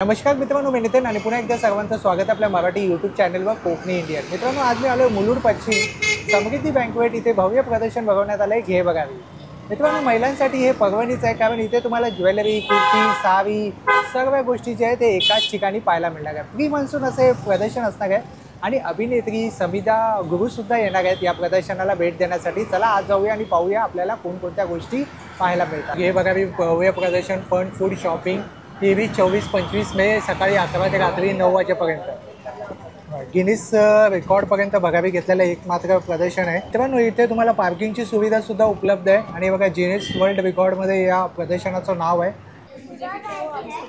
नमस्कार मित्रांनो, मी नितीन आणि पुन्हा एकदा सर्वांचं स्वागत आपल्या मराठी यूट्यूब चॅनलवर कोकणी इंडियन. मित्रांनो, आज मी आलो मुलुंड पश्चिम समृद्धी बँकवेट इथे भव्य प्रदर्शन भरवण्यात आलं आहे. घे बघावी. मित्रांनो, महिलांसाठी हे पर्वणीच आहे, कारण इथे तुम्हाला ज्वेलरी, कुर्ती, साडी सर्व गोष्टी जे आहे ते एकाच ठिकाणी पाहायला मिळणार आहे. प्री मान्सून असे प्रदर्शन असणार आहे आणि अभिनेत्री समिधा गुरुसुद्धा येणार आहेत या प्रदर्शनाला भेट देण्यासाठी. चला आज जाऊया आणि पाहूया आपल्याला कोणकोणत्या गोष्टी पाहायला मिळतात. घे बघावी भव्य प्रदर्शन फन फूड शॉपिंग 23, 24, 25 मे सकाळी 11 ते रात्री 9 वाजेपर्यंत. गिनीस रेकॉर्डपर्यंत बघावी घेतलेलं एकमात्र प्रदर्शन आहे. मित्रांनो, इथे तुम्हाला पार्किंगची सुविधासुद्धा उपलब्ध आहे आणि बघा गिनीस वर्ल्ड रेकॉर्डमध्ये या प्रदर्शनाचं नाव आहे.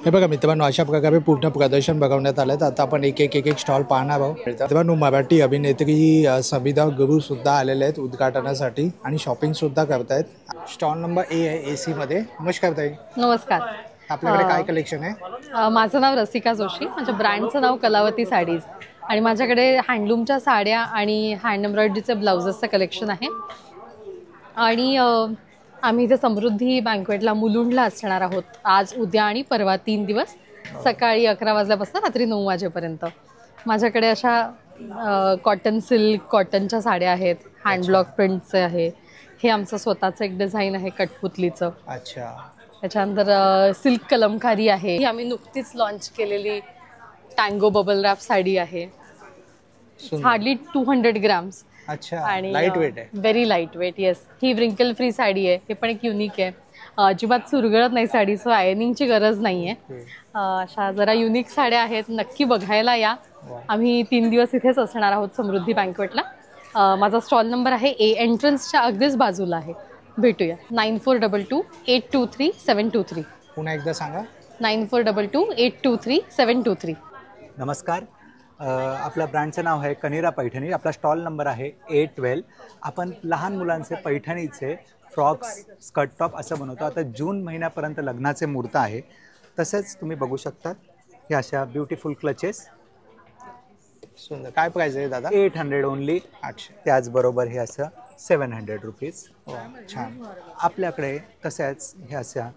हे बघा मित्रांनो, अशा प्रकारे पूर्ण प्रदर्शन बघवण्यात आलं. तर आता आपण एक एक स्टॉल पाहणार आहोत. मित्रांनो, मराठी अभिनेत्री समिधा गुरुसुद्धा आलेले आहेत उद्घाटनासाठी आणि शॉपिंगसुद्धा करतायत. स्टॉल नंबर ए आहे AC मध्ये. नमस्कार ताई. नमस्कार. आपल्याकडे काय कलेक्शन आहे? माझं नाव रसिका जोशी, माझ्या ब्रँडचं नाव कलावती साडीज आणि माझ्याकडे हँडलूमच्या साड्या आणि हँड एम्ब्रॉयडरीचे ब्लाउजेसचं कलेक्शन आहे. आणि आम्ही इथे समृद्धी बँकवेटला मुलुंडला असणार आहोत आज, उद्या आणि परवा 3 दिवस, सकाळी 11 वाजल्यापासून रात्री 9 वाजेपर्यंत. माझ्याकडे अशा कॉटन सिल्क कॉटनच्या साड्या आहेत, हँडब्लॉक प्रिंटचे आहे. हे आमचं स्वतःचं एक डिझाईन आहे कठपुतलीचं. अच्छा. त्याच्यानंतर सिल्क कलमकारी आहे. ही आम्ही नुकतीच लॉन्च केलेली टँगो बबल रॅप साडी आहे. Hardly 200 grams. अच्छा. आणि लाईट वेट आहे. Very light weight. येस. ही व्रिंकल फ्री साडी आहे. हे पण एक युनिक आहे. अजिबात सुरगळत नाही साडी, सो आयर्निंगची गरज नाही आहे. अशा जरा युनिक साड्या आहेत, नक्की बघायला या. आम्ही 3 दिवस इथेच असणार आहोत समृद्धी बँकवेटला. माझा स्टॉल नंबर आहे A एंट्रन्सच्या अगदीच बाजूला आहे. भेटूया. 9422823723. पुन्हा एकदा सांगा. 9422823723. नमस्कार. आपल्या ब्रँडचं नाव आहे कनेरा पैठणी. आपला स्टॉल नंबर आहे A12. आपण लहान मुलांचे पैठणीचे फ्रॉक्स, स्कर्ट टॉप असं बनवतो. आता जून महिन्यापर्यंत लग्नाचे मुहूर्त आहे. तसेच तुम्ही बघू शकता हे अशा ब्युटिफुल क्लचेस. सुंदर. काय प्राइस आहे दादा? 800 ओनली. 800. त्याचबरोबर हे असं 700 रुपीज. छान. आपल्याकडे तशाच ह्या अशा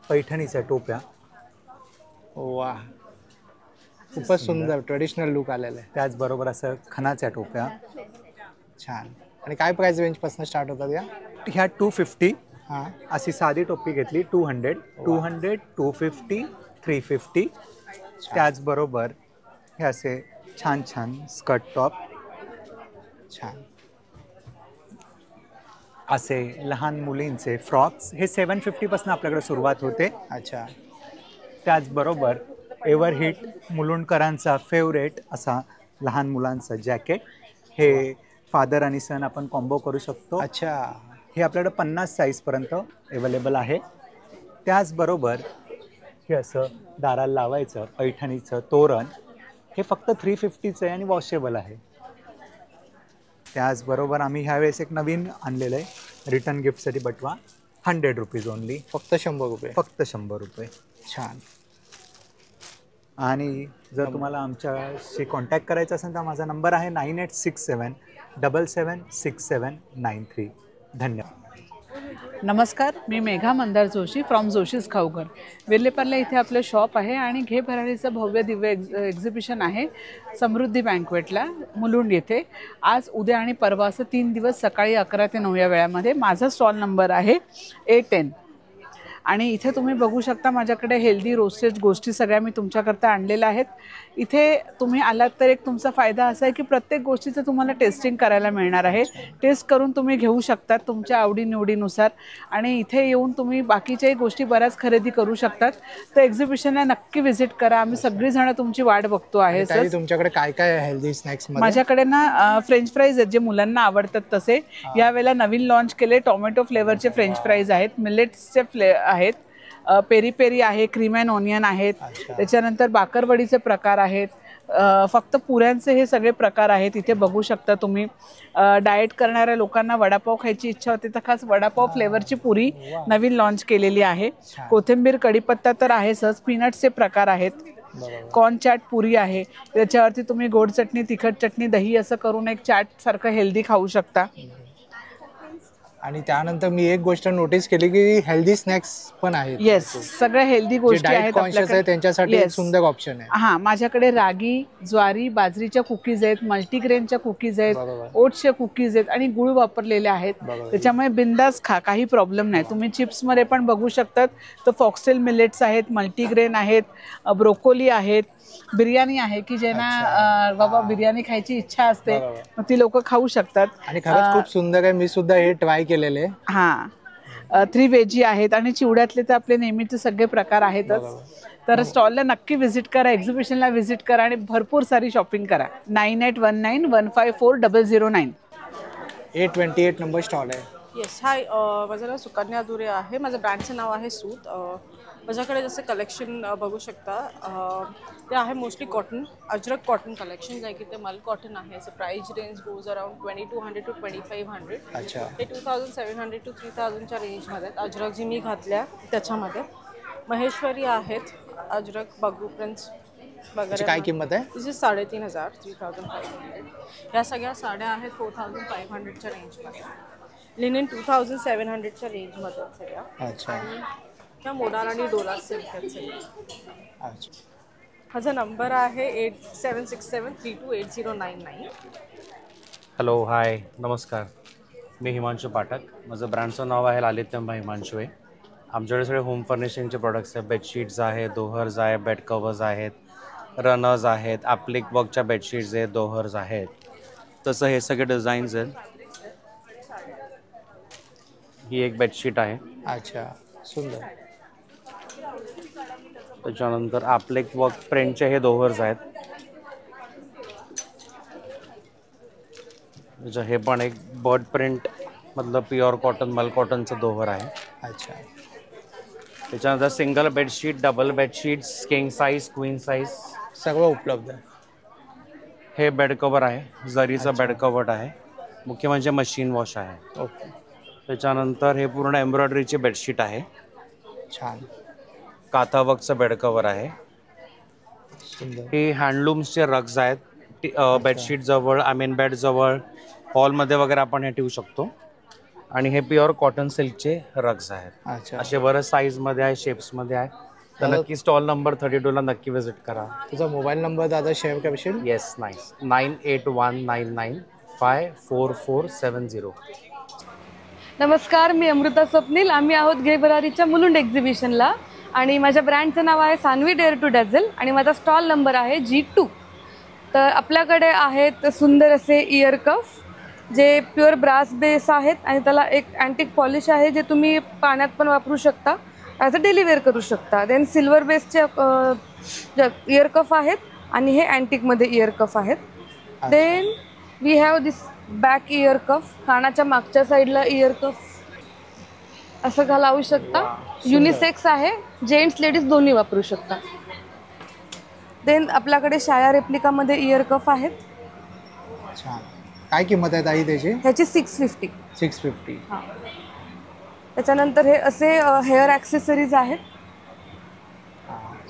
पैठणीच्या टोप्या. वा, खूपच सुंदर ट्रेडिशनल लुक आलेला आहे. त्याचबरोबर असं खणाच्या टोप्या. छान. आणि काय प्राइस रेंजपासून स्टार्ट होतात या? ह्या 250. हां. अशी साधी टोपी घेतली 200, 250, 350. त्याचबरोबर हे असे छान छान स्कर्ट टॉप. छान. असे लहान मुलींचे फ्रॉक्स हे 750 आपल्याकडे सुरुवात होते. अच्छा. त्याचबरोबर एव्हरहीट मुलुंडकरांचा फेवरेट असा लहान मुलांचा जॅकेट. हे फादर आणि सन आपण कॉम्बो करू शकतो. अच्छा. हे आपल्याकडे 50 साईजपर्यंत अवेलेबल आहे. त्याचबरोबर हे असं दाराला लावायचं पैठणीचं तोरण. हे फक्त 350चं आहे आणि वॉशेबल आहे. त्याचबरोबर आम्ही ह्यावेळेस एक नवीन आणलेलं आहे रिटर्न गिफ्टसाठी बटवा. 100 रुपीज ओनली. फक्त 100 रुपये. फक्त 100 रुपये. छान. आणि जर तुम्हाला आमच्याशी कॉन्टॅक्ट करायचा असेल तर माझा नंबर आहे 9867776793. धन्यवाद. नमस्कार. मी मेघा मंदार जोशी फ्रॉम जोशीज खाऊघर. वेल्लेपर्ला इथे आपलं शॉप आहे आणि घे भराडीचं भव्य दिव्य एक्झिबिशन आहे समृद्धी बँकवेटला मुलुंड येथे. आज, उद्या आणि परवा असं 3 दिवस सकाळी 11 ते 9 या वेळामध्ये. माझा स्टॉल नंबर आहे A10. आणि इथे तुम्ही बघू शकता माझ्याकडे हेल्दी रोस्टेड गोष्टी सगळ्या मी तुमच्याकरता आणलेल्या आहेत. इथे तुम्ही आलात तर एक तुमचा फायदा असा आहे की प्रत्येक गोष्टीचं तुम्हाला टेस्टिंग करायला मिळणार आहे. टेस्ट करून तुम्ही घेऊ शकतात तुमच्या आवडीनिवडीनुसार. आणि इथे येऊन तुम्ही बाकीच्याही गोष्टी बऱ्याच खरेदी करू शकतात. तर एक्झिबिशनला नक्की व्हिजिट करा. आम्ही सगळीजण तुमची वाट बघतो आहे. सर, तुमच्याकडे काय काय हेल्दी स्नॅक्स? माझ्याकडे ना फ्रेंच फ्राईज आहेत जे मुलांना आवडतात तसे. यावेळेला नवीन लॉन्च केले टोमॅटो फ्लेवरचे फ्रेंच फ्राईज आहेत. मिलेट्सचे आहेत. पेरी पेरी आहे. क्रीम अँड ऑनियन आहेत. त्याच्यानंतर बाकरवडीचे प्रकार आहेत. फक्त पुऱ्यांचे हे सगळे प्रकार आहेत. इथे बघू शकता तुम्ही. डाएट करणाऱ्या लोकांना वडापाव खायची इच्छा होती तर खास वडापाव फ्लेवरची पुरी नवीन लॉन्च केलेली आहे. कोथिंबीर कढीपत्ता तर आहेच. पीनट्सचे प्रकार आहेत. कॉर्न चाट पुरी आहे. त्याच्यावरती तुम्ही गोड चटणी, तिखट चटणी, दही असं करून एक चाट सारखं हेल्दी खाऊ शकता. आणि त्यानंतर मी एक गोष्ट नोटीस केली की हेल्दी स्नॅक्स पण आहेत. येस, सगळ्या हेल्दी गोष्टी आहेत कॉन्शियस आहे त्यांच्यासाठी एक सुंदर ऑप्शन आहे. हां, माझ्याकडे रागी, ज्वारी, बाजरीच्या कुकीज आहेत, मल्टीग्रेनच्या कुकीज आहेत, बरोबर. ओट्सच्या कुकीज आहेत आणि गुळ वापरलेले आहेत. बरोबर. त्याच्यामुळे बिंदास खा, काही प्रॉब्लेम नाही. तुम्ही चिप्समध्ये पण बघू शकतात तर फॉक्सटेल मिलेट्स आहेत, मल्टीग्रेन आहेत, ब्रोकोली आहेत, बिर्याणी आहे की ज्यांना बाबा बिर्याणी खायची इच्छा असते बरोबर. मग ती लोक खाऊ शकतात. आणि खरंच खूप सुंदर आहे. मी सुद्धा हे ट्राय केलेले. हां, 3 वेजी आहेत आणि चिवड्यातले तर आपले नेहमीचे सगळे प्रकार आहेतच. तर स्टॉलला नक्की व्हिजिट करा, एक्झिबिशनला व्हिजिट करा आणि भरपूर सारी शॉपिंग करा. 9819154009. 828 नंबर स्टॉल आहे. येस, हाय, माझं नाव सुकन्या दुरे आहे. माझं ब्रँडचं नाव आहे सूत. माझ्याकडे जसं कलेक्शन बघू शकता, ते आहे mostly cotton, Ajrak cotton collection, जे की ते मल कॉटन आहे. याचं price range goes around 2200 to 2500. अच्छा. ते 2700 to 3000च्या रेंजमध्ये आहेत. अजरक जी मी घातल्या त्याच्यामध्ये महेश्वरी आहेत, अजरक बगू प्रिन्स वगैरे. काय किंमत आहे? तिची 3500, 3500. ह्या सगळ्या साड्या आहेत 4500च्या रेंजमध्ये. लिनिन 2700च्या रेंजमध्ये आहेत सगळ्या. अच्छा. ह्या मोडाल आणि डोला सिल्क आहेत सगळ्या. अच्छा. माझा नंबर आहे 8767328099. हॅलो, हाय, नमस्कार. मी हिमांशू पाठक. माझं ब्रँडचं नाव आहे लालित्यंबा हिमांशू आहे. आमच्याकडे सगळे होम फर्निशिंगचे प्रोडक्ट्स आहेत. बेडशीट्स आहेत, दोहर्स आहे, बेड कवर्स आहेत, रनर्स आहेत, ॲप्लिक वर्कच्या बेडशीट्स आहेत, दोहर्स आहेत. तसं हे सगळे डिझाईन्स आहेत. ही एक बेडशीट आहे. अच्छा, सुंदर. त्याच्यानंतर ॲप्लिक वर्क प्रिंटचे हे दोहर्स आहेत. हे पण एक बर्ड प्रिंट मधलं प्युअर कॉटन मल कॉटनचं दोहर आहे. अच्छा. त्याच्यानंतर single bedsheet, double bedsheets, king size, queen size सगळं उपलब्ध आहे. हे बेड कवर आहे, जरीचं बेड कवर आहे. मुख्य म्हणजे मशीन वॉश आहे. ओके. त्याच्यानंतर हे पूर्ण एम्ब्रॉयडरीची बेडशीट आहे. छान. काथा वर्कचं बेड कवर आहे. सुंदर. हे हँडलूम्सचे रग्स आहेत. बेडशीट जवळ, बेड जवळ, हॉलमध्ये वगैरे आपण हे ठेवू शकतो. आणि हे प्युअर कॉटन सिल्कचे रग्स आहेत. अच्छा. असे बरेच साईजमध्ये आहे, शेप्समध्ये आहे. तर नक्की स्टॉल नंबर 32ला नक्की व्हिजिट करा. तुझा मोबाईल नंबर दादा शेअर करशील? Yes, nice. 9819954470. नमस्कार, मी अमृता स्वप्नील. आम्ही आहोत घे भरारीच्या मुलुंड एक्झिबिशनला आणि माझ्या ब्रँडचं नाव आहे सान्वी डेअर टू डॅझल आणि माझा स्टॉल नंबर आहे G2. तर आपल्याकडे आहेत सुंदर असे इयर कफ जे प्युअर ब्रास बेस आहेत आणि त्याला एक अँटिक पॉलिश आहे जे तुम्ही पाण्यात पण वापरू शकता, ॲज अ डेली वेअर करू शकता. देन सिल्वर बेसचे इयर कफ आहेत आणि हे अँटिकमध्ये इयर कफ आहेत. Then we have this back ear cuff, कानाच्या मागच्या साईडला इयर कफ असं का लावू शकता. युनिसेक्स आहे, जेंट्स लेडीज दोन्ही वापरू शकता. देन आपल्याकडे शाया रेप्लिकामध्ये इयर कफ आहेत. छान. काय किंमत आहे ताई त्याची? ह्याची 650. 650. हां. त्याच्यानंतर हे असे हेअर ॲक्सेसरीज आहेत.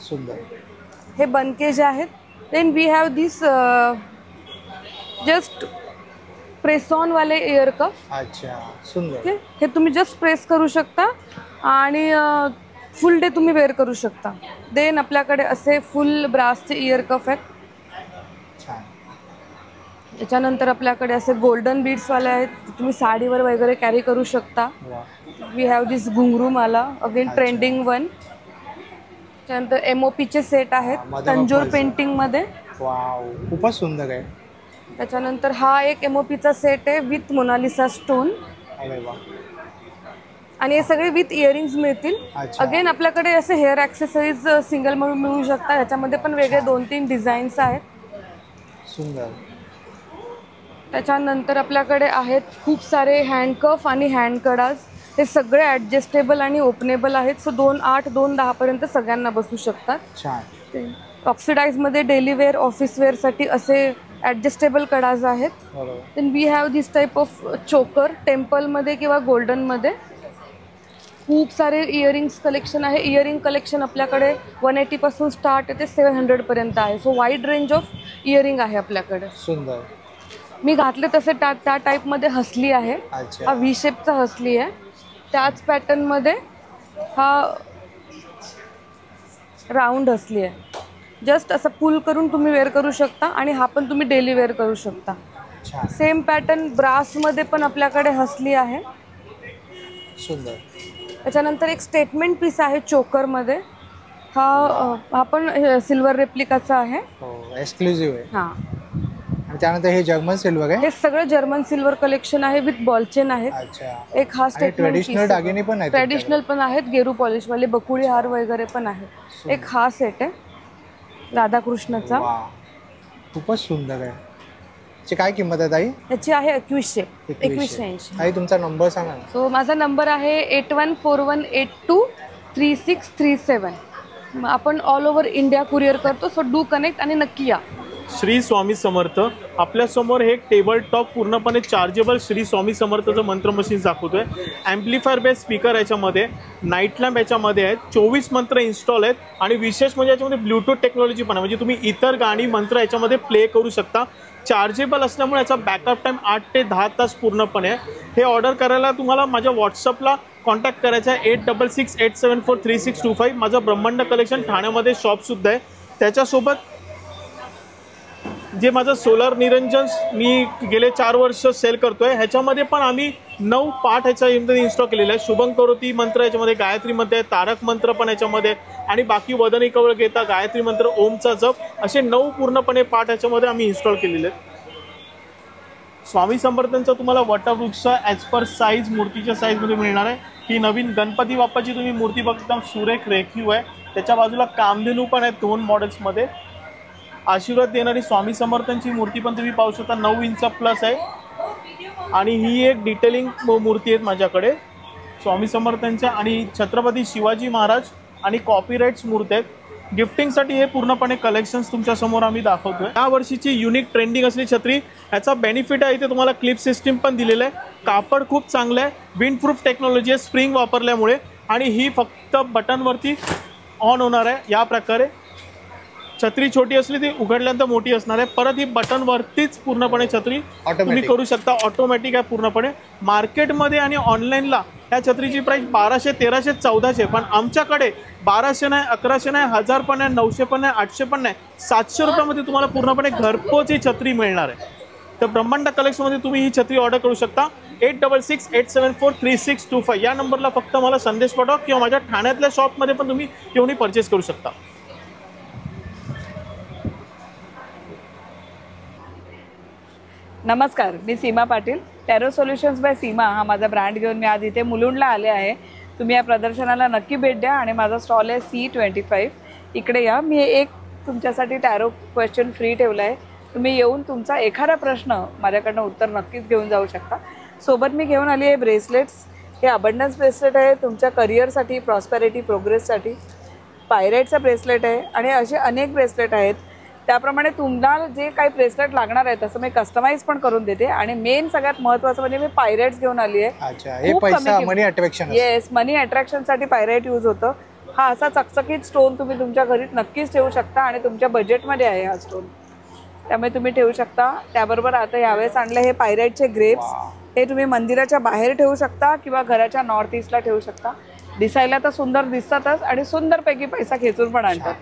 सुंदर. हे बनके जे आहेत. Then we have this just प्रेसॉनवाले इयर कफ. अच्छा, सुंदर. ओके, हे तुम्ही जस्ट प्रेस करू शकता आणि फुल डे तुम्ही वेअर करू शकता. देन आपल्याकडे असे फुल ब्रासचे इयर कफ आहेत. छान. त्याच्यानंतर आपल्याकडे असे गोल्डन बीड्सवाले आहेत, तुम्ही साडीवर वगैरे कॅरी करू शकता. वी हॅव दिस घुंगरूमाला, अगेन ट्रेंडिंग वन. त्यानंतर MOPचे सेट आहेत तंजोर पेंटिंगमध्ये. वाव, खूपच सुंदर आहे. त्याच्यानंतर हा एक MOPचा सेट आहे विथ मोनालिसा स्टोन. अरे वा. आणि हे सगळे विथ इयरिंग्स मिळतील. अच्छा. अगेन आपल्याकडे असे हेअर ॲक्सेसरीज सिंगल म्हणून मिळू शकतात. ह्याच्यामध्ये पण वेगळे 2-3 डिझाईन्स आहेत. सुंदर. त्याच्यानंतर आपल्याकडे आहेत खूप सारे हँडकफ आणि हँडकडाज. हे सगळे ॲडजस्टेबल आणि ओपनेबल आहेत. सो 2.8, 2.10पर्यंत सगळ्यांना बसू शकतात. छान. ऑक्सिडाईजमध्ये डेली वेअर, ऑफिस वेअरसाठी असे ॲडजस्टेबल कडाज आहेत. बरोबर. Then we have this type of choker, टेम्पलमध्ये किंवा गोल्डनमध्ये. खूप सारे इयरिंग्स कलेक्शन आहे. इयरिंग कलेक्शन आपल्याकडे 180 पासून स्टार्ट आहे ते 700 पर्यंत आहे. So wide range of earring आहे आपल्याकडे. सुंदर. मी घातले तसे त्या टाईपमध्ये हसली आहे. अच्छा. हा व्ही शेपचा हसली आहे. त्याच पॅटर्नमध्ये हा राऊंड हसली आहे. जस्ट असं पुल करून तुम्ही वेअर करू शकता आणि हा पण तुम्ही डेली वेअर करू शकता. छान. सेम पॅटर्न ब्रासमध्ये पण आपल्याकडे हसली आहे. सुंदर. त्याच्यानंतर एक स्टेटमेंट पीस आहे चोकरमध्ये. हा पण सिल्वर रेप्लिकाचा आहे. हो, एक्सक्लुझिव्ह आहे. हां, आणि त्यानंतर हे जर्मन सिल्वर आहे. हे सगळं जर्मन सिल्वर कलेक्शन आहे विथ बॉल चेन आहेत. अच्छा. एक हा स्टेटमेंट ट्रेडिशनल दागिने पण आहेत. ट्रेडिशनल पण आहेत, गेरू पॉलिशवाले बकुळी हार वगैरे पण आहे. एक हा सेट आहे राधाकृष्णाचा. वा, खूपच सुंदर आहे. याची काय किंमत आहे ताई? याची आहे 2180. ताई तुमचा नंबर सांगा ना. सो माझा नंबर आहे 8141823637. आपण ऑल ओव्हर इंडिया कुरिअर करतो. सो डू कनेक्ट आणि नक्की या. श्री स्वामी समर्थ. आपल्यासमोर हे टेबल टॉप पूर्णपणे चार्जेबल श्री स्वामी समर्थचं मंत्र मशीन दाखवतोय. ॲम्प्लिफायर बेस स्पीकर याच्यामध्ये, नाईट लॅम्प याच्यामध्ये आहेत, 24 मंत्र इन्स्टॉल आहेत आणि विशेष म्हणजे याच्यामध्ये ब्लूटूथ टेक्नॉलॉजी पण आहे. म्हणजे तुम्ही इतर गाणी मंत्र याच्यामध्ये प्ले करू शकता. चार्जेबल असल्यामुळे याचा बॅकअप टाईम 8 ते 10 तास पूर्णपणे आहे. हे ऑर्डर करायला तुम्हाला माझ्या व्हॉट्सअपला कॉन्टॅक्ट करायचा आहे 8668743625. माझं ब्रह्मांड कलेक्शन ठाण्यामध्ये शॉपसुद्धा आहे. त्याच्यासोबत जे माझं सोलर निरंजन मी गेले 4 वर्ष सेल करतोय, ह्याच्यामध्ये पण आम्ही 9 पाठ ह्याच्यामध्ये इन्स्टॉल केलेलं आहे. शुभंकरोती मंत्र याच्यामध्ये, गायत्री मंत्र आहे, तारक मंत्र पण याच्यामध्ये आणि बाकी वदनी कवळ घेता, गायत्री मंत्र, ओमचा जप, असे 9 पूर्णपणे पाठ ह्याच्यामध्ये आम्ही इन्स्टॉल केलेले आहेत. स्वामी समर्थांचा तुम्हाला वटवृक्ष ॲज पर साईज मूर्तीच्या साईजमध्ये मिळणार आहे. ही नवीन गणपती बाप्पाची तुम्ही मूर्ती बघता, सुरेख रेखीव आहे. त्याच्या बाजूला कामधेनू पण आहेत 2 मॉडेल्समध्ये. आशीर्वाद देणारी स्वामी समर्थांची मूर्ती पण तुम्ही पाहू शकता, 9 इंच प्लस आहे. आणि ही एक डिटेलिंग मूर्ती आहेत माझ्याकडे स्वामी समर्थांच्या आणि छत्रपती शिवाजी महाराज आणि कॉपीराइट्स मूर्ती आहेत. गिफ्टिंगसाठी हे पूर्णपणे कलेक्शन्स तुमच्यासमोर आम्ही दाखवतोय. या वर्षीची युनिक ट्रेंडिंग असली छत्री, ह्याचा बेनिफिट आहे इथे तुम्हाला क्लिप सिस्टीम पण दिलेलं आहे. कापड खूप चांगलं आहे, विंडप्रूफ टेक्नॉलॉजी आहे स्प्रिंग वापरल्यामुळे. आणि ही फक्त बटनवरती ऑन होणार आहे. या प्रकारे छत्री छोटी असली ती उघडल्यानंतर मोठी असणार आहे. परत ही बटनवरतीच पूर्णपणे छत्री तुम्ही करू शकता, ऑटोमॅटिक आहे पूर्णपणे. मार्केटमध्ये आणि ऑनलाईनला या छत्रीची प्राईस 1200, 1300, 1400, पण आमच्याकडे 1200 नाही, 1100 नाही, 1000 पण नाही, 900 पण नाही, 800 पण नाही, 700 रुपयामध्ये तुम्हाला पूर्णपणे घरपोच ही छत्री मिळणार आहे. तर ब्रह्मांड कलेक्शनमध्ये तुम्ही ही छत्री ऑर्डर करू शकता. 8668743625 या नंबरला फक्त मला संदेश पाठवा किंवा माझ्या ठाण्यातल्या शॉपमध्ये पण तुम्ही येऊन परचेस करू शकता. नमस्कार, मी सीमा पाटील. टॅरो सोल्युशन्स बाय सीमा हा माझा ब्रँड घेऊन मी आज इथे मुलुंडला आले आहे. तुम्ही या प्रदर्शनाला नक्की भेट द्या आणि माझा स्टॉल आहे C25. इकडे या. मी एक तुमच्यासाठी टॅरो क्वेश्चन फ्री ठेवला आहे. तुम्ही येऊन तुमचा एखादा प्रश्न माझ्याकडनं उत्तर नक्कीच घेऊन जाऊ शकता. सोबत मी घेऊन आली आहे ब्रेसलेट्स. हे अबंडन्स ब्रेसलेट आहे तुमच्या करिअरसाठी, प्रॉस्पेरिटी, प्रोग्रेससाठी. पायरेटचं ब्रेसलेट आहे आणि असे अनेक ब्रेसलेट आहेत. त्याप्रमाणे तुम्हाला जे काही ब्रेसलेट लागणार आहे तसं मी कस्टमाइज पण करून देते. आणि मेन सगळ्यात महत्त्वाचं म्हणजे मी पायरेट्स घेऊन आली आहे. मनी अट्रॅक्शन. येस, मनी अट्रॅक्शनसाठी पायरेट यूज होतं. हा असा चकचकीत स्टोन तुम्ही तुमच्या घरी नक्कीच ठेवू शकता आणि तुमच्या बजेटमध्ये आहे हा स्टोन, त्यामुळे तुम्ही ठेवू शकता. त्याबरोबर आता यावेळेस आणलं हे पायरेटचे ग्रेप्स. हे तुम्ही मंदिराच्या बाहेर ठेवू शकता किंवा घराच्या नॉर्थ ईस्टला ठेवू शकता. दिसायला तर सुंदर दिसतातच आणि सुंदरपैकी पैसा खेचून पण आणतात.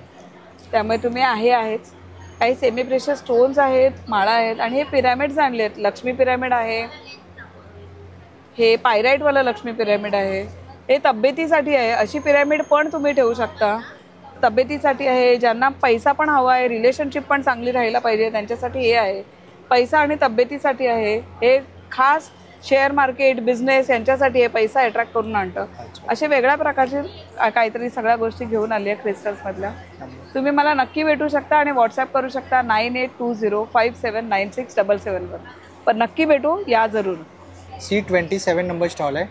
त्यामुळे तुम्ही आहेच. काही सेमी प्रेशियस स्टोन्स आहेत, माळा आहेत आणि हे पिरॅमिड्स आणले आहेत. लक्ष्मी पिरॅमिड आहे, हे पायराईटवालं लक्ष्मी पिरॅमिड आहे. हे तब्येतीसाठी आहे, अशी पिरॅमिड पण तुम्ही ठेवू शकता. तब्येतीसाठी आहे, ज्यांना पैसा पण हवा आहे, रिलेशनशिप पण चांगली राहायला पाहिजे, त्यांच्यासाठी हे आहे. पैसा आणि तब्येतीसाठी आहे. हे खास शेअर मार्केट, बिझनेस यांच्यासाठी हे पैसा अट्रॅक्ट करून आणतं. असे वेगळ्या प्रकारचे काहीतरी सगळ्या गोष्टी घेऊन आली आहे क्रिस्टल्समधल्या. तुम्ही मला नक्की भेटू शकता आणि व्हॉट्सॲप करू शकता 9820579677 पण नक्की भेटू, या जरूर. C27 नंबर स्टॉल आहे.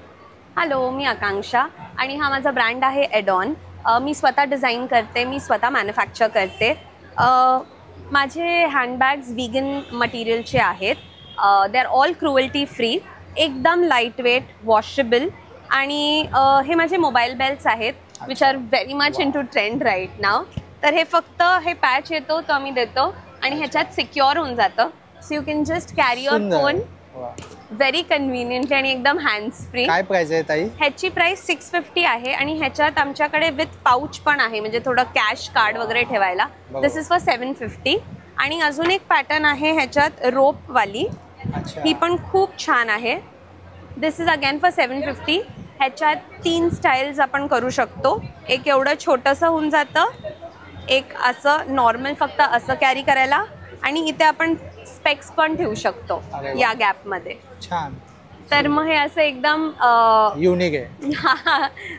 हॅलो, मी आकांक्षा आणि हा माझा ब्रँड आहे एडॉन. मी स्वतः डिझाईन करते, मी स्वतः मॅन्युफॅक्चर करते. माझे हँडबॅग्स विगन मटेरियलचे आहेत. They are all cruelty free, एकदम लाईट वेट, वॉशेबल. आणि हे माझे मोबाईल बेल्ट्स आहेत which are very much into trend right now. तर हे फक्त हे पॅच येतो तो आम्ही देतो आणि ह्याच्यात सिक्युअर होऊन जातं. So you can just carry your phone very conveniently आणि एकदम हँड्स फ्री. काय प्राइस आहे ताई? ह्याची प्राइस 650 आहे आणि ह्याच्यात आमच्याकडे विथ पाऊच पण आहे, म्हणजे थोडं कॅश कार्ड वगैरे ठेवायला. दिस इज फॉर 750. आणि अजून एक पॅटर्न आहे ह्याच्यात रोप वाली, ही पण खूप छान आहे. दिस इज अगेन फॉर 750. ह्याच्यात 3 स्टाईल्स आपण करू शकतो. एक एवढं छोटंसं होऊन जातं, एक असं नॉर्मल फक्त असं कॅरी करायला, आणि इथे आपण स्पेक्स पण ठेवू शकतो या गॅप मध्ये. छान. तर मग हे असं एकदम युनिक आहे.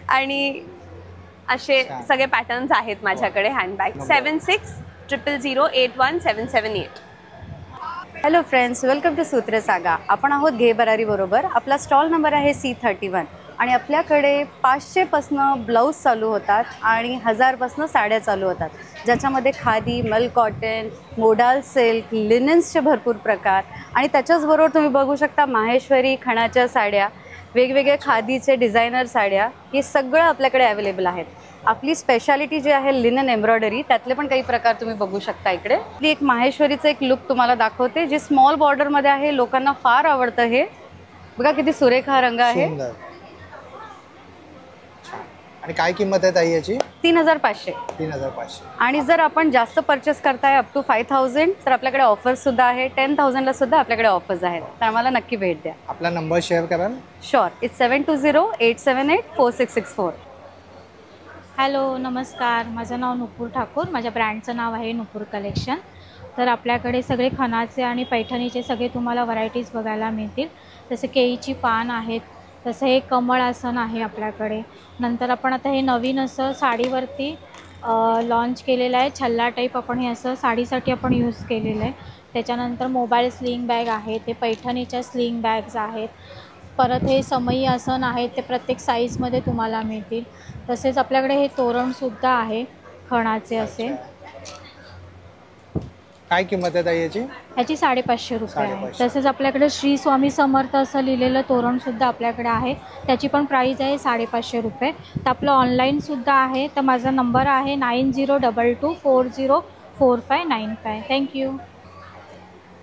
आणि असे सगळे पॅटर्न्स आहेत माझ्याकडे handbag. 7600081778. Hello friends, welcome to Sutrasaga. आपण आहोत घे भरारी बरोबर. आपला स्टॉल नंबर आहे C31 आणि आपल्याकडे 500पासनं ब्लाऊज चालू होतात आणि 1000पासनं साड्या चालू होतात, ज्याच्यामध्ये खादी, मल कॉटन, मोडाल सिल्क, लिनन्सचे भरपूर प्रकार. आणि त्याच्याचबरोबर तुम्ही बघू शकता माहेश्वरी खणाच्या साड्या, वेगवेगळे खादीचे डिझायनर साड्या, हे सगळं आपल्याकडे अवेलेबल आहेत. आपली स्पेशालिटी जी आहे लिनन एम्ब्रॉयडरी, त्यातले पण काही प्रकार तुम्ही बघू शकता इकडे. आपली एक माहेश्वरीचं एक लुक तुम्हाला दाखवते, जे स्मॉल बॉर्डरमध्ये आहे. लोकांना फार आवडतं हे. बघा किती सुरेख हा रंग आहे. आणि काय किंमत आहे ताई याची? 3500. 3500. आणि जर आपण जास्त परचेस करताय अप टू 5000 तर आपल्याकडे ऑफर्स सुद्धा आहे. 10,000ला सुद्धा आपल्याकडे ऑफर्स आहेत, तर आम्हाला नक्की भेट द्या. आपला नंबर शेअर कराल? शुअर. इट्स 7208784664. हॅलो, नमस्कार. माझं नाव नुपूर ठाकूर. माझ्या ब्रँडचं नाव आहे नुपूर कलेक्शन. तर आपल्याकडे सगळे खणाचे आणि पैठणीचे सगळे तुम्हाला व्हरायटीज बघायला मिळतील. जसे केळीची पान आहेत, तसं हे कमळ आसन आहे आपल्याकडे. नंतर आपण आता हे नवीन असं साडीवरती लॉन्च केलेलं आहे, छल्ला टाईप. आपण हे असं साडीसाठी आपण यूज केलेलं आहे. त्याच्यानंतर मोबाईल स्लिंग बॅग आहे, ते पैठणीच्या स्लिंग बॅग्स आहेत. परत हे समई आसन आहे, ते प्रत्येक साईजमध्ये तुम्हाला मिळतील. तसेच आपल्याकडे हे तोरणसुद्धा आहे खणाचे असे. काय किंमत आहे ताई याची? ह्याची 550 रुपये आहे. तसेच आपल्याकडे श्री स्वामी समर्थ असं लिहिलेलं तोरणसुद्धा आपल्याकडे आहे, त्याची पण प्राईस आहे 550 रुपये. तर आपलं ऑनलाईनसुद्धा आहे. तर माझा नंबर आहे 9022404595. थँक्यू.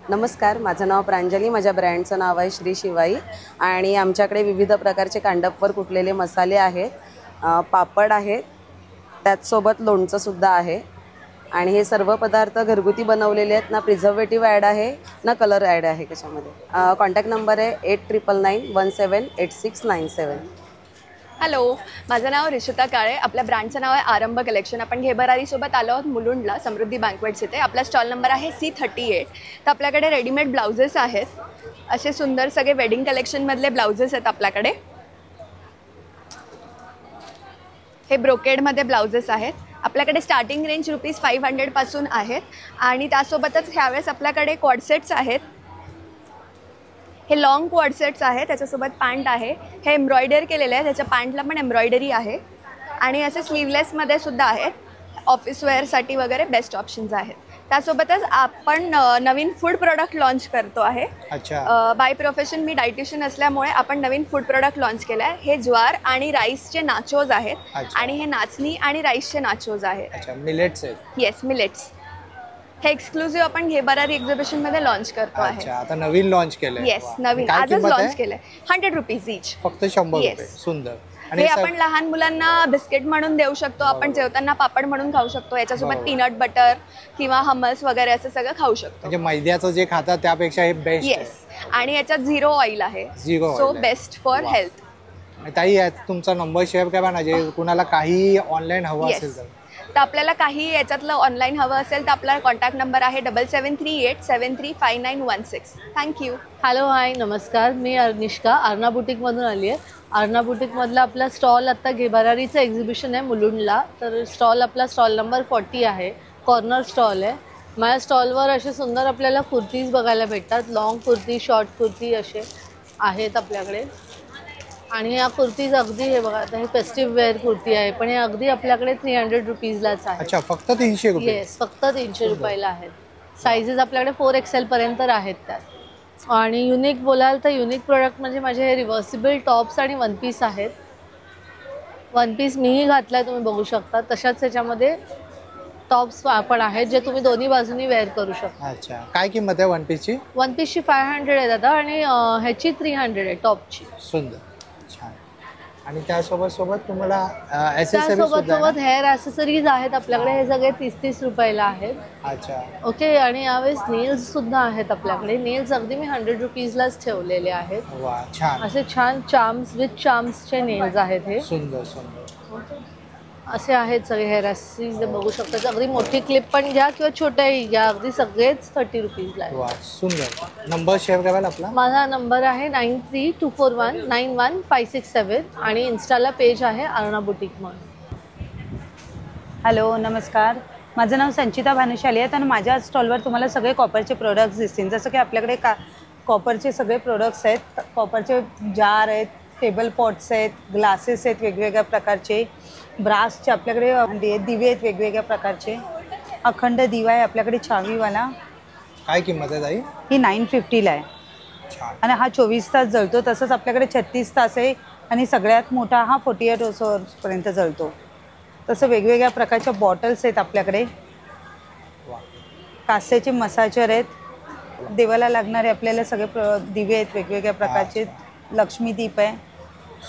नमस्कार, माझं नाव प्रांजली. माझ्या ब्रँडचं नाव आहे श्री शिवाई आणि आमच्याकडे विविध प्रकारचे कांडपवर कुटलेले मसाले आहेत, पापड आहेत, त्याचसोबत लोणचंसुद्धा आहे. आणि हे सर्व पदार्थ घरगुती बनवलेले आहेत. ना प्रिझर्वेटिव्ह ॲड आहे, ना कलर ॲड आहे त्याच्यामध्ये. कॉन्टॅक्ट नंबर आहे 8999178697. हॅलो, माझं नाव रिषिता काळे. आपल्या ब्रँडचं नाव आहे आरंभ कलेक्शन. आपण घे भरारीसोबत आलो आहोत मुलुंडला, समृद्धी बँकवेट्स इथे. आपला स्टॉल नंबर आहे C38. तर आपल्याकडे रेडीमेड ब्लाउजेस आहेत, असे सुंदर सगळे वेडिंग कलेक्शनमधले ब्लाउजेस आहेत आपल्याकडे. हे ब्रोकेडमध्ये ब्लाउजेस आहेत. आपल्याकडे स्टार्टिंग रेंज ₹500 पासून आहेत. आणि त्यासोबतच ह्यावेळेस आपल्याकडे कॉडसेट्स आहेत. हे लॉंग कॉडसेट्स आहेत, त्याच्यासोबत पॅन्ट आहे. हे एम्ब्रॉयडर केलेलं आहे, त्याच्या पॅन्टला पण एम्ब्रॉयडरी आहे. आणि असे स्लीवलेसमध्ये सुद्धा आहेत. ऑफिस वेअरसाठी वगैरे बेस्ट ऑप्शन्स आहेत. त्यासोबतच आपण नवीन फूड प्रोडक्ट लॉन्च करतो आहे. बाय प्रोफेशन मी डायटिशियन असल्यामुळे आपण नवीन फूड प्रोडक्ट लॉन्च केलं आहे. हे ज्वार आणि राईसचे नाचोज आहेत आणि हे नाचणी आणि राईसचे नाचोज आहेत. मिलेट्स आहेत? Yes, millets. हे एक्सक्लुझिव्ह आपण घे भरारी एक्झिबिशनमध्ये लॉन्च करतो आहे. आता नवीन लॉन्च केलंय? येस, नवीन आजच लॉन्च केलंय. ₹100 ईच. फक्त 100 रुपये. सुंदर. हे आपण लहान मुलांना बिस्किट म्हणून देऊ शकतो, आपण जेवताना पापड म्हणून खाऊ शकतो. याच्यासोबत पीनट बटर किंवा हमस वगैरे असं सगळं खाऊ शकतो. म्हणजे मैद्याचं जे खातात त्यापेक्षा हे बेस्ट. येस, आणि याच्यात 0 ऑइल आहे, सो बेस्ट फॉर हेल्थ. ताई तुमचा नंबर शेअर करा ना, जे कुणाला काही ऑनलाईन हवं असेल तर. तर आपल्याला काही याच्यातलं ऑनलाईन हवं असेल तर आपला कॉन्टॅक्ट नंबर आहे 7738735916. थँक्यू. हॅलो, हाय, नमस्कार. मी अर्निष्का अर्णा बुटीकमधून आली आहे. अर्णा बुटीकमधला आपला स्टॉल आत्ता घे भरारीचं एक्झिबिशन आहे मुलुंडला. तर आपला स्टॉल नंबर 40 आहे, कॉर्नर स्टॉल आहे. माझ्या स्टॉलवर असे सुंदर आपल्याला कुर्तीज बघायला भेटतात. लॉंग कुर्ती, शॉर्ट कुर्ती असे आहेत आपल्याकडे. आणि या कुर्तीज अगदी, हे बघा, आता हे फेस्टिव्ह वेअर कुर्ती आहे, पण हे अगदी आपल्याकडे 300 रुपीजलाच आहे. अच्छा, फक्त 300 रुपये? येस, फक्त 300 रुपयाला आहेत. साईजेस आपल्याकडे 4XL पर्यंत आहेत त्यात. आणि युनिक बोलाल तर युनिक प्रोडक्ट म्हणजे माझे हे रिव्हर्सिबल टॉप्स आणि वन पीस आहेत. वन पीस मीही घातला आहे, तुम्ही बघू शकता. तशाच ह्याच्यामध्ये टॉप्स पण आहेत जे तुम्ही दोन्ही बाजूनी वेअर करू शकता. अच्छा, काय किंमत आहे वन पीसची? वन पीसची 500 आहे दादा आणि ह्याची 300 आहे टॉपची. सुंदर, छान. आणि त्यासोबत तुम्हाला त्यासोबत हेअर ॲसेसरीज आहेत आपल्याकडे. हे सगळे 30-30 रुपयाला आहेत. अच्छा, ओके. आणि यावेळेस नेल्स सुद्धा आहेत आपल्याकडे. नेल्स अगदी मी 100 रुपीजलाच ठेवलेले आहेत. वा, छान. असे छान चार्म्स विथ चार्म्सचे नेल्स आहेत हे. सुंदर सुंदर असे आहेत सगळे हेअर ॲसेसरीज बघू शकता. अगदी मोठी क्लिप पण घ्या किंवा छोट्याही घ्या, अगदी सगळेच 30 रुपीजला आहे. वा, सुंदर. नंबर शेअर कराल आपला? माझा नंबर आहे 9324191567 आणि इन्स्टाला पेज आहे अरुणा बुटीक म्हणून. हॅलो, नमस्कार. माझं नाव संचिता भानुशाली आहे आणि माझ्या स्टॉलवर तुम्हाला सगळे कॉपरचे प्रोडक्ट्स दिसतील. जसं की आपल्याकडे कॉपरचे सगळे प्रोडक्ट्स आहेत. कॉपरचे जार आहेत, टेबल पॉट्स आहेत, ग्लासेस आहेत वेगवेगळ्या प्रकारचे, ब्रासचे आपल्याकडे दिवे आहेत वेगवेगळ्या प्रकारचे, अखंड दिवा आहे आपल्याकडे चावीवाला. काय किंमत आहे ताई? ही 950ला आहे आणि हा 24 तास जळतो. तसंच आपल्याकडे 36 तास आहे आणि सगळ्यात मोठा हा 48 आवर्सपर्यंत जळतो. तसं वेगवेगळ्या प्रकारच्या बॉटल्स आहेत आपल्याकडे. कास्याचे मसाजर आहेत. देवाला लागणारे आपल्याला सगळे दिवे आहेत वेगवेगळ्या प्रकारचे. लक्ष्मी दीप आहे.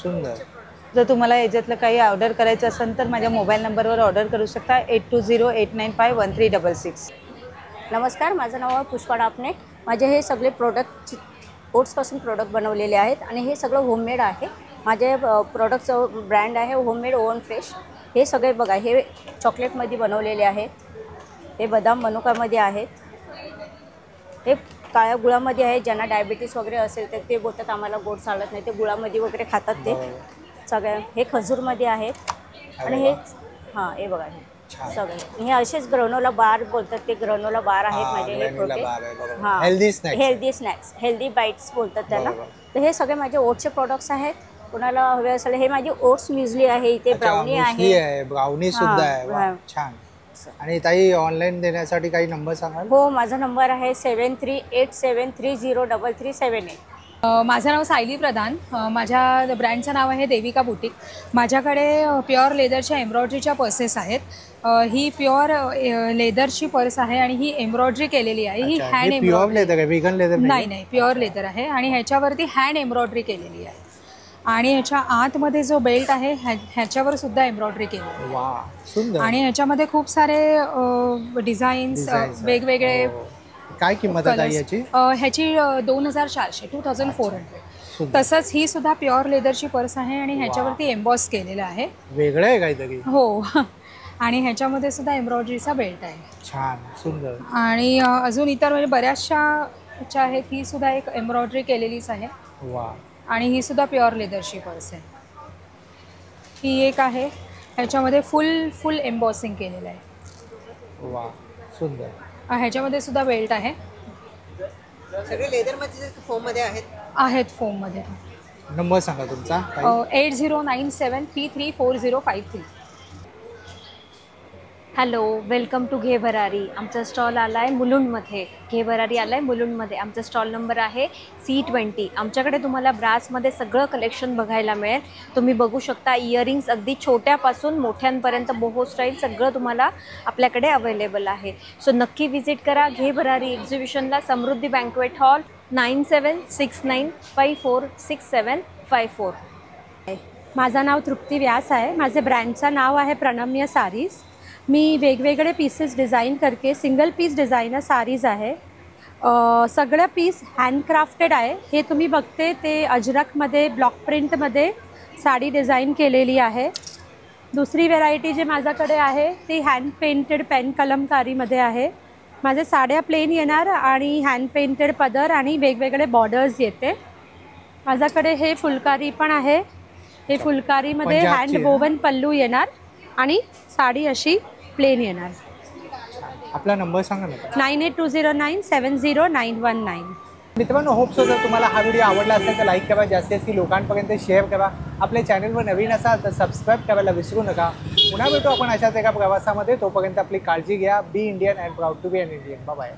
सुंदर. जर तुम्हाला याच्यातलं काही ऑर्डर करायचं असेल तर माझ्या मोबाईल नंबरवर ऑर्डर करू शकता 8208951366. नमस्कार, माझं नाव पुष्पा डापणे. माझे हे सगळे प्रोडक्ट ओट्सपासून प्रोडक्ट बनवलेले आहेत आणि हे सगळं होममेड आहे. माझे प्रोडक्टचं ब्रँड आहे होममेड ओवन फ्रेश. हे सगळे बघा, हे चॉकलेटमध्ये बनवलेले आहेत, हे बदाम मनुकामध्ये आहेत, हे काळ्या गुळामध्ये आहे. ज्यांना डायबिटीस वगैरे असेल तर ते बोलतात आम्हाला गोड चालत नाही, ते गुळामध्ये वगैरे खातात ते सगळे. हे खजूरमध्ये आहेत आणि हे हां हे बघा हे सगळे. हे असेच ग्रॅनोला बार बोलतात, ते ग्रॅनोला बार आहेत माझे हे छोटे. हां, हेल्दी स्नॅक्स, हेल्दी बाईट्स बोलतात त्याला. तर हे सगळे माझे ओट्सचे प्रोडक्ट्स आहेत. कोणाला हवे असेल, हे माझी ओट्स म्युझली आहे, इथे ब्राउनी आहे, ब्राउनी सुद्धा आहे. छान. आणि ताई ऑनलाईन देण्यासाठी काही नंबर सांगाल? हो, माझा नंबर आहे 7387303378. माझं नाव सायली प्रधान. माझ्या ब्रँडचं नाव आहे देविका बुटीक. माझ्याकडे प्युअर लेदरच्या एम्ब्रॉयडरीच्या पर्सेस आहेत. ही प्युअर लेदरची पर्स आहे आणि ही एम्ब्रॉयडरी केलेली आहे. ही हँड एम्ब्रॉयडरी नाही, प्युअर लेदर आहे आणि ह्याच्यावरती हँड एम्ब्रॉयडरी केलेली आहे. आणि ह्याच्या आतमध्ये जो बेल्ट आहे ह्याच्यावर सुद्धा एम्ब्रॉयडरी केलेली आहे. आणि ह्याच्यामध्ये खूप सारे डिझाईन्स वेगवेगळे. काय किंमत आहे याची? ह्याची 2400. तसंच ही सुद्धा प्युअर लेदरची पर्स आहे आणि ह्याच्यावरती एम्बॉस केलेलं आहे. वेगळं आहे काहीतरी. हो. आणि ह्याच्यामध्ये सुद्धा एम्ब्रॉयडरीचा बेल्ट आहे. छान, सुंदर. आणि अजून इतर म्हणजे बऱ्याचशा ह्याच्या आहेत. ही सुद्धा एक एम्ब्रॉयडरी केलेलीच आहे. वा. आणि ही सुद्धा प्युअर लेदरची पर्स आहे. ही एक आहे, ह्याच्यामध्ये फुल एम्बॉसिंग केलेलं आहे. वा, सुंदर. ह्याच्यामध्ये सुद्धा बेल्ट आहे. सगळे लेदरमध्ये फोममध्ये आहेत फोममध्ये. नंबर सांगा तुमचा? 8097334053. हॅलो, वेलकम टू घे भरारी. आमचा स्टॉल आला आहे मुलुंडमध्ये. घे भरारी आला आहे मुलुंडमध्ये. आमचा स्टॉल नंबर आहे C20. आमच्याकडे तुम्हाला ब्रासमध्ये सगळं कलेक्शन बघायला मिळेल. तुम्ही बघू शकता इयरिंग्स अगदी छोट्यापासून मोठ्यांपर्यंत बोहो स्टाईल सगळं तुम्हाला आपल्याकडे अवेलेबल आहे. सो नक्की व्हिजिट करा घे भरारी एक्झिबिशनला, समृद्धी बँक्वेट हॉल, 9769546754. माझं नाव तृप्ती व्यास आहे. माझे ब्रँडचं नाव आहे प्रणम्य सारीज. मी वेगवेगळे पीसेस डिझाईन करके सिंगल पीस डिझायनर सारीज आहे. सगळं पीस हँडक्राफ्टेड आहे. हे तुम्ही बघते ते अजरकमध्ये ब्लॉक प्रिंटमध्ये साडी डिझाईन केलेली आहे. दुसरी व्हेरायटी जे माझ्याकडे आहे ती हँड पेंटेड पेन कलमकारीमध्ये आहे. माझे साड्या प्लेन येणार आणि हँड पेंटेड पदर आणि वेगवेगळे बॉर्डर्स येते. माझ्याकडे हे फुलकारी पण आहे. हे फुलकारीमध्ये हँड वोवन पल्लू येणार आणि साडी अशी प्लेन येणार. आपला नंबर सांगा ना. 9820970919. मित्रांनो, होप सो जर तुम्हाला हा व्हिडिओ आवडला असेल तर लाईक करा, जास्तीत लोकांपर्यंत शेअर करा. आपल्या चॅनलवर नवीन असाल तर सबस्क्राईब करायला विसरू नका. पुन्हा भेटू आपण अशाच एका प्रवासामध्ये. तोपर्यंत आपली काळजी घ्या. Be Indian and proud to be an Indian. Bye bye.